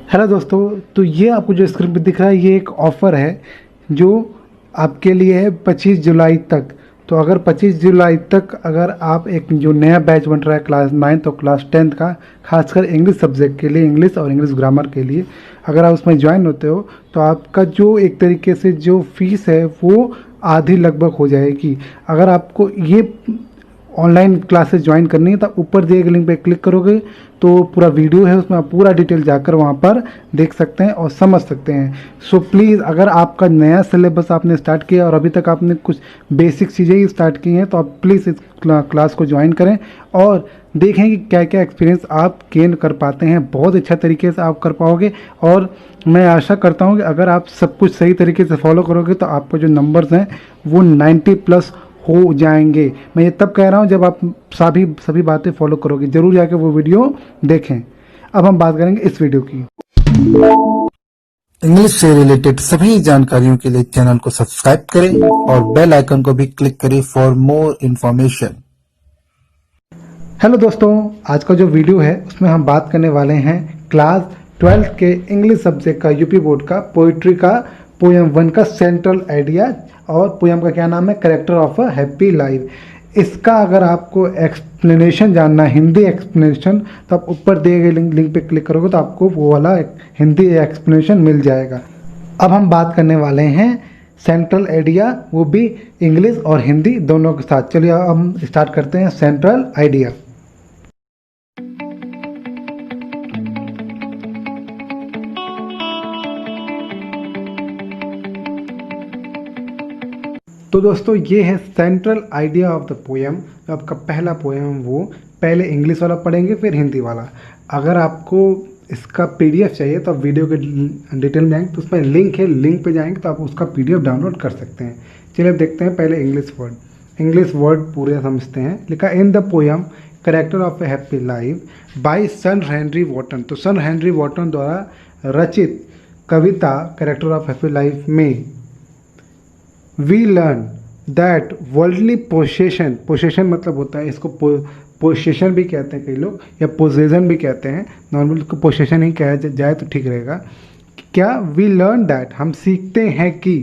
Hello दोस्तों, तो ये आपको जो स्क्रीन पे दिख रहा है ये एक ऑफ़र है जो आपके लिए है 25 जुलाई तक। तो अगर 25 जुलाई तक अगर आप एक जो नया बैच बन रहा है क्लास 9th और क्लास 10th का, खासकर इंग्लिश सब्जेक्ट के लिए, इंग्लिश और इंग्लिश ग्रामर के लिए अगर आप उसमें ज्वाइन होते हो तो आपका जो एक तरीके से जो फीस है वो आधी लगभग हो जाएगी। अगर आपको ये ऑनलाइन क्लासेस ज्वाइन करनी है तो ऊपर दिए गए लिंक पे क्लिक करोगे तो पूरा वीडियो है, उसमें आप पूरा डिटेल जाकर वहाँ पर देख सकते हैं और समझ सकते हैं। सो प्लीज़, अगर आपका नया सिलेबस आपने स्टार्ट किया और अभी तक आपने कुछ बेसिक चीज़ें ही स्टार्ट की हैं तो आप प्लीज़ इस क्लास को ज्वाइन करें और देखें कि क्या क्या एक्सपीरियंस आप गेन कर पाते हैं। बहुत अच्छा तरीके से आप कर पाओगे और मैं आशा करता हूँ कि अगर आप सब कुछ सही तरीके से फॉलो करोगे तो आपके जो नंबर्स हैं वो 90+ हो जाएंगे। मैं ये तब कह रहा हूँ जब आप सभी बातें फॉलो करोगे। ज़रूर जाके वो वीडियो देखें। अब हम बात करेंगे इस वीडियो की। इंग्लिश से रिलेटेड सभी जानकारियों के लिए चैनल को सब्सक्राइब करें और बेल आइकन को भी क्लिक करें फॉर मोर इन्फॉर्मेशन। हेलो दोस्तों, आज का जो वीडियो है उसमें हम बात करने वाले हैं क्लास 12th के इंग्लिश सब्जेक्ट का, यूपी बोर्ड का पोइट्री का पोएम 1 का सेंट्रल आइडिया, और पोएम का क्या नाम है, character of a happy life. इसका अगर आपको एक्सप्लेनेशन जानना है, हिंदी एक्सप्लेनेशन, तो आप ऊपर दिए गए लिंक पे क्लिक करोगे तो आपको वो वाला हिंदी एक्सप्लेनेशन मिल जाएगा। अब हम बात करने वाले हैं सेंट्रल आइडिया, वो भी इंग्लिश और हिंदी दोनों के साथ। चलिए अब हम स्टार्ट करते हैं सेंट्रल आइडिया। तो दोस्तों ये है central idea of the poem. जो आपका पहला पोएम वो पहले इंग्लिश वाला पढ़ेंगे फिर हिंदी वाला। अगर आपको इसका पीडीएफ चाहिए तो आप वीडियो के डिटेल में जाएंगे तो उसमें लिंक है, लिंक पे जाएंगे तो आप उसका पीडीएफ डाउनलोड कर सकते हैं। चलिए अब देखते हैं पहले इंग्लिश वर्ड पूरे समझते हैं। लिखा in the poem character of a happy life by sir Henry Wotton. तो सर हेनरी वॉटन द्वारा रचित कविता कैरेक्टर ऑफ हैप्पी लाइफ में we learn that worldly possession मतलब होता है, इसको पोसेशन भी कहते हैं कई लोग, या पोजेशन भी कहते हैं। नॉर्मल इसको पोसेशन ही कहा जाए तो ठीक रहेगा। क्या वी लर्न दैट, हम सीखते हैं कि,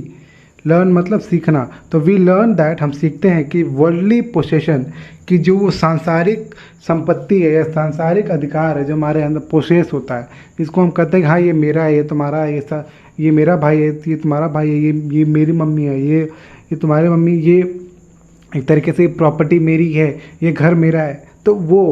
लर्न मतलब सीखना, तो वी लर्न दैट हम सीखते हैं कि वर्ल्डली पोसेशन की जो वो सांसारिक संपत्ति है या सांसारिक अधिकार है जो हमारे अंदर पोसेस होता है, जिसको हम कहते हैं कि हाँ ये मेरा है, ये तुम्हारा है, ये मेरा भाई है, ये तुम्हारा भाई है, ये मेरी मम्मी है, ये तुम्हारी मम्मी, ये एक तरीके से प्रॉपर्टी मेरी है, ये घर मेरा है। तो वो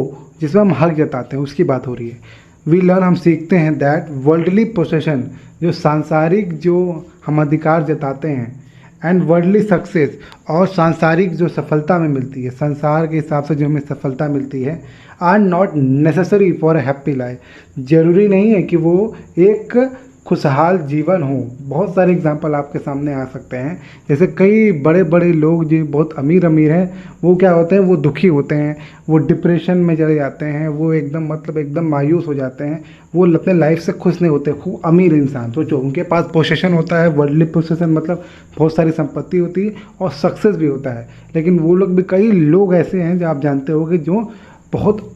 जिसमें हम हक जताते हैं उसकी बात हो रही है। वी लर्न हम सीखते हैं दैट वर्ल्डली पोसेशन जो सांसारिक जो हम अधिकार जताते हैं, एंड वर्ल्डली सक्सेस और सांसारिक जो सफलता में मिलती है, संसार के हिसाब से जो हमें सफलता मिलती है, are not necessary for a happy life. ज़रूरी नहीं है कि वो एक खुशहाल जीवन हो। बहुत सारे एग्जाम्पल आपके सामने आ सकते हैं। जैसे कई बड़े बड़े लोग जो बहुत अमीर हैं वो क्या होते हैं, वो दुखी होते हैं, वो डिप्रेशन में चले जाते हैं, वो एकदम मायूस हो जाते हैं, वो अपने लाइफ से खुश नहीं होते। खूब अमीर इंसान सोचो, उनके पास पोसेशन होता है, वर्ल्डली पोसेशन मतलब बहुत सारी संपत्ति होती है और सक्सेस भी होता है, लेकिन वो लोग भी, कई लोग ऐसे हैं जो आप जानते होंगे जो बहुत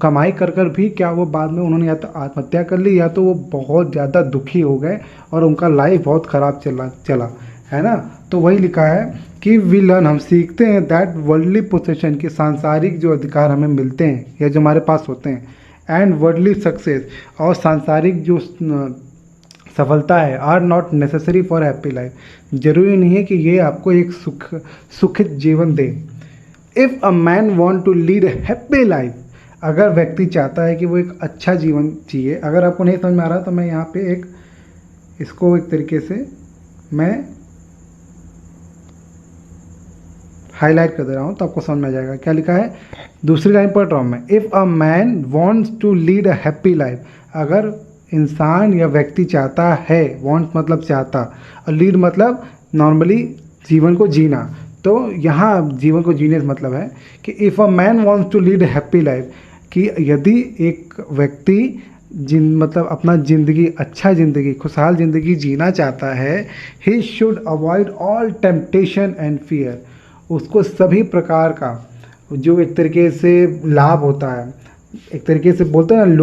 कमाई कर भी क्या वो बाद में उन्होंने या तो आत्महत्या कर ली या तो वो बहुत ज़्यादा दुखी हो गए और उनका लाइफ बहुत ख़राब चला है ना। तो वही लिखा है कि वी लर्न हम सीखते हैं दैट वर्ल्डली पोसेशन के सांसारिक जो अधिकार हमें मिलते हैं या जो हमारे पास होते हैं, एंड वर्ल्डली सक्सेस और सांसारिक जो सफलता है, are not necessary for happy life. ज़रूरी नहीं है कि ये आपको एक सुखित जीवन दे। If a man want to lead a happy life, अगर व्यक्ति चाहता है कि वो एक अच्छा जीवन जिए। अगर आपको नहीं समझ में आ रहा तो मैं यहाँ पे इसको एक तरीके से मैं हाईलाइट कर दे रहा हूँ तो आपको समझ में आ जाएगा। क्या लिखा है, दूसरी लाइन पढ़ रहा हूँ मैं। If a man wants to lead a happy life, अगर इंसान या व्यक्ति चाहता है, वॉन्ट्स मतलब चाहता, और लीड मतलब नॉर्मली जीवन को जीना, तो यहाँ जीवन को जीने का मतलब है कि if a man wants to lead happy life, कि यदि एक व्यक्ति मतलब अपना ज़िंदगी, अच्छा ज़िंदगी, खुशहाल ज़िंदगी जीना चाहता है, he should avoid all temptation and fear, उसको सभी प्रकार का जो एक तरीके से लाभ होता है, एक तरीके से बोलते हैं ना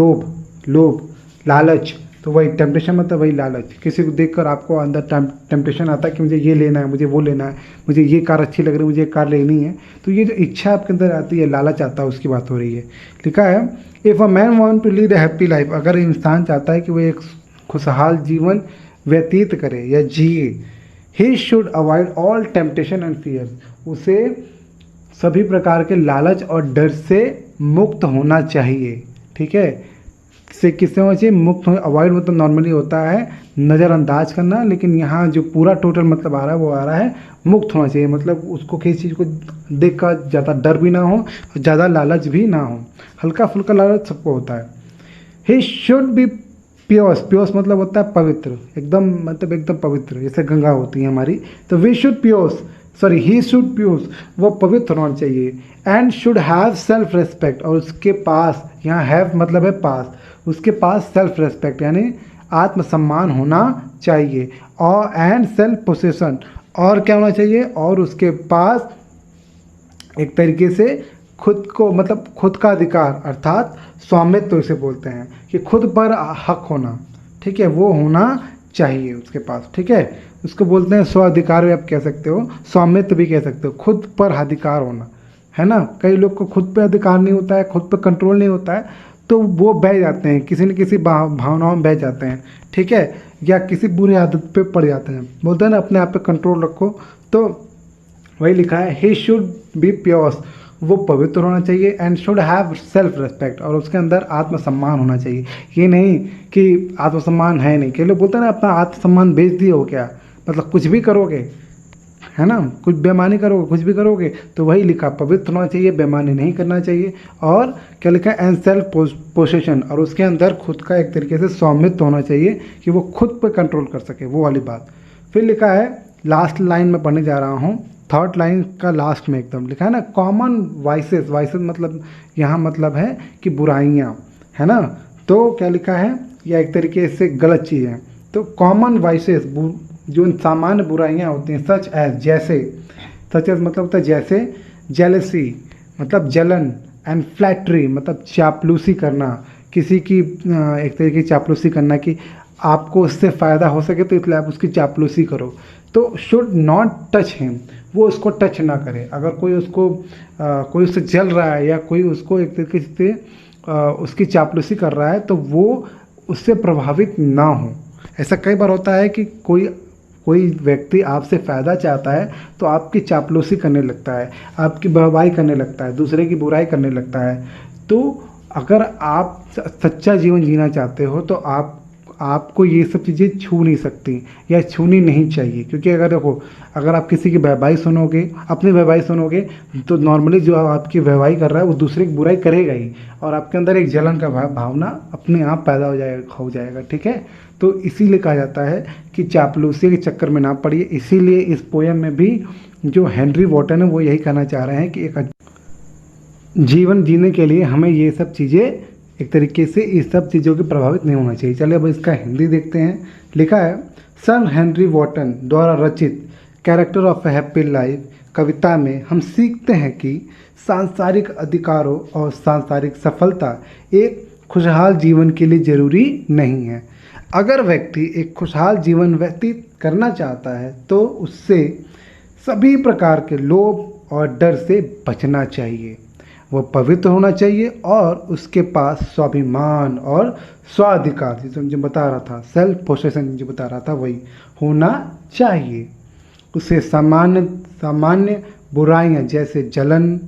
लोभ, लालच, तो वही टेम्पटेशन मतलब वही लालच, किसी को देखकर आपको अंदर टेम्पटेशन आता है कि मुझे ये लेना है, मुझे वो लेना है, मुझे ये कार अच्छी लग रही है, मुझे ये कार लेनी है। तो ये जो इच्छा आपके अंदर आती है, लालच आता है, उसकी बात हो रही है। लिखा है if a man want to lead a happy life, अगर इंसान चाहता है कि वो एक खुशहाल जीवन व्यतीत करे या जिए, he should avoid all temptation and fear, उसे सभी प्रकार के लालच और डर से मुक्त होना चाहिए। ठीक है, से किससे होना चाहिए? मुक्त हो। अवॉइड मतलब नॉर्मली होता है नज़रअंदाज करना, लेकिन यहाँ जो पूरा टोटल मतलब आ रहा है वो आ रहा है मुक्त होना चाहिए, मतलब उसको किसी चीज़ को देख कर ज़्यादा डर भी ना हो और ज़्यादा लालच भी ना हो, हल्का फुल्का लालच सबको होता है। ही शुड बी प्योस, प्योस मतलब होता है पवित्र, एकदम मतलब एकदम पवित्र, जैसे गंगा होती है हमारी, तो we should pious, sorry he should pious, वो पवित्र होना चाहिए। And should have self respect, और उसके पास, यहाँ हैव मतलब है पास, उसके पास सेल्फ रेस्पेक्ट यानी आत्मसम्मान होना चाहिए। और एंड सेल्फ पोसेशन, और क्या होना चाहिए? और उसके पास एक तरीके से खुद को, मतलब खुद का अधिकार, अर्थात स्वामित्व तो इसे बोलते हैं कि खुद पर हक होना, ठीक है, वो होना चाहिए उसके पास। ठीक है, उसको बोलते हैं स्व अधिकार भी आप कह सकते हो, स्वामित्व भी कह सकते हो, खुद पर अधिकार होना, है ना। कई लोग को खुद पे अधिकार नहीं होता है, खुद पे कंट्रोल नहीं होता है, तो वो बह जाते हैं, किसी न किसी भावनाओं में बह जाते हैं। ठीक है, या किसी बुरी आदत पे पड़ जाते हैं। बोलते हैं ना अपने आप पे कंट्रोल रखो, तो वही लिखा है ही शुड बी प्योर, वो पवित्र होना चाहिए। And should have self respect, और उसके अंदर आत्मसम्मान होना चाहिए। ये नहीं कि आत्मसम्मान है नहीं, कई लोग बोलते हैं ना अपना आत्मसम्मान बेच दिए हो क्या, मतलब कुछ भी करोगे, है ना, कुछ बेईमानी करोगे, कुछ भी करोगे, तो वही लिखा पवित्र होना चाहिए, बेईमानी नहीं करना चाहिए। और क्या लिखा है? एंड सेल्फ पोसेशन, और उसके अंदर खुद का एक तरीके से स्वामित्व होना चाहिए कि वो खुद पर कंट्रोल कर सके, वो वाली बात। फिर लिखा है, लास्ट लाइन में पढ़ने जा रहा हूँ, थर्ड लाइन का लास्ट में एकदम लिखा है ना, कॉमन वाइसेस, वाइसेस मतलब यहाँ मतलब है कि बुराइयाँ, है ना। तो क्या लिखा है? यह एक तरीके से गलत चीज़ है। तो कॉमन वाइसेस, जो सामान्य बुराइयाँ होती हैं, सच एज जैसे, सच एज मतलब होता है जैसे, जेलसी मतलब जलन, एंड फ्लैटरी मतलब चापलूसी करना, किसी की एक तरीके की चापलूसी करना कि आपको उससे फ़ायदा हो सके तो इसलिए आप उसकी चापलूसी करो। तो शुड नॉट टच हिम, वो उसको टच ना करे। अगर कोई उसको कोई उससे जल रहा है या कोई उसको एक तरीके से उसकी चापलूसी कर रहा है, तो वो उससे प्रभावित ना हो। ऐसा कई बार होता है कि कोई व्यक्ति आपसे फ़ायदा चाहता है तो आपकी चापलूसी करने लगता है, आपकी बहवाई करने लगता है, दूसरे की बुराई करने लगता है। तो अगर आप सच्चा जीवन जीना चाहते हो तो आपको ये सब चीज़ें छू नहीं सकती या छूनी नहीं चाहिए, क्योंकि अगर देखो, अगर आप किसी की बहवाई सुनोगे, अपनी बहवाई सुनोगे, तो नॉर्मली जो आपकी बहवाई कर रहा है वो दूसरे की बुराई करेगा ही, और आपके अंदर एक जलन का भावना अपने आप पैदा हो जाएगा। ठीक है, तो इसीलिए कहा जाता है कि चापलूसी के चक्कर में ना पड़िए। इसीलिए इस पोयम में भी जो हेनरी वॉटन है वो यही कहना चाह रहे हैं कि एक जीवन जीने के लिए हमें ये सब चीज़ें एक तरीके से इस सब चीज़ों के प्रभावित नहीं होना चाहिए। चलिए अब इसका हिंदी देखते हैं। लिखा है, सर हेनरी वॉटन द्वारा रचित character of a happy life कविता में हम सीखते हैं कि सांसारिक अधिकारों और सांसारिक सफलता एक खुशहाल जीवन के लिए ज़रूरी नहीं है। अगर व्यक्ति एक खुशहाल जीवन व्यतीत करना चाहता है तो उससे सभी प्रकार के लोभ और डर से बचना चाहिए। वो पवित्र होना चाहिए और उसके पास स्वाभिमान और स्वाधिकार, जिसे जो बता रहा था, सेल्फ पोसेशन जो बता रहा था, वही होना चाहिए। उसे सामान्य बुराइयां जैसे जलन,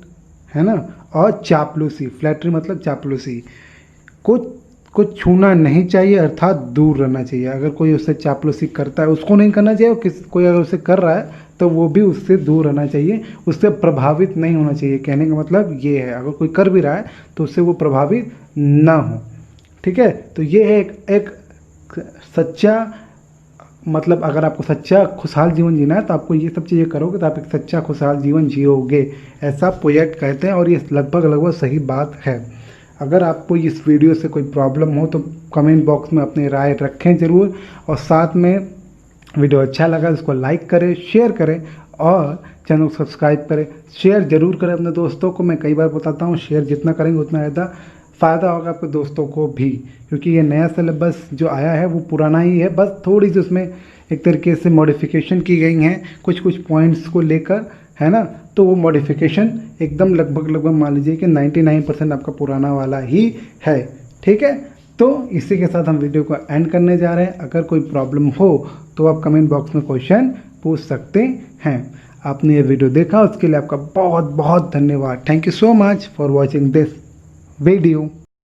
है ना, और चापलूसी, फ्लैटरी मतलब चापलूसी को छूना नहीं चाहिए, अर्थात दूर रहना चाहिए। अगर कोई उससे चापलूसी करता है उसको नहीं करना चाहिए, और कोई अगर उसे कर रहा है तो वो भी उससे दूर रहना चाहिए, उससे प्रभावित नहीं होना चाहिए। कहने का मतलब ये है, अगर कोई कर भी रहा है तो उससे वो प्रभावित ना हो। ठीक है, तो ये है एक सच्चा, मतलब अगर आपको सच्चा खुशहाल जीवन जीना है तो आपको ये सब चीज़ें करोगे तो आप एक सच्चा खुशहाल जीवन जियोगे, ऐसा पोएट कहते हैं। और ये लगभग सही बात है। अगर आपको इस वीडियो से कोई प्रॉब्लम हो तो कमेंट बॉक्स में अपनी राय रखें ज़रूर, और साथ में वीडियो अच्छा लगा तो उसको लाइक करें, शेयर करें, और चैनल को सब्सक्राइब करें। शेयर ज़रूर करें अपने दोस्तों को। मैं कई बार बताता हूँ, शेयर जितना करेंगे उतना ज़्यादा फ़ायदा होगा आपके दोस्तों को भी, क्योंकि ये नया सिलेबस जो आया है वो पुराना ही है, बस थोड़ी सी उसमें एक तरीके से मॉडिफिकेशन की गई हैं कुछ कुछ पॉइंट्स को लेकर, है ना। तो वो मॉडिफिकेशन एकदम लगभग मान लीजिए कि 99% आपका पुराना वाला ही है, ठीक है। तो इसी के साथ हम वीडियो को एंड करने जा रहे हैं। अगर कोई प्रॉब्लम हो तो आप कमेंट बॉक्स में क्वेश्चन पूछ सकते हैं। आपने ये वीडियो देखा उसके लिए आपका बहुत बहुत धन्यवाद। Thank you so much for watching this video.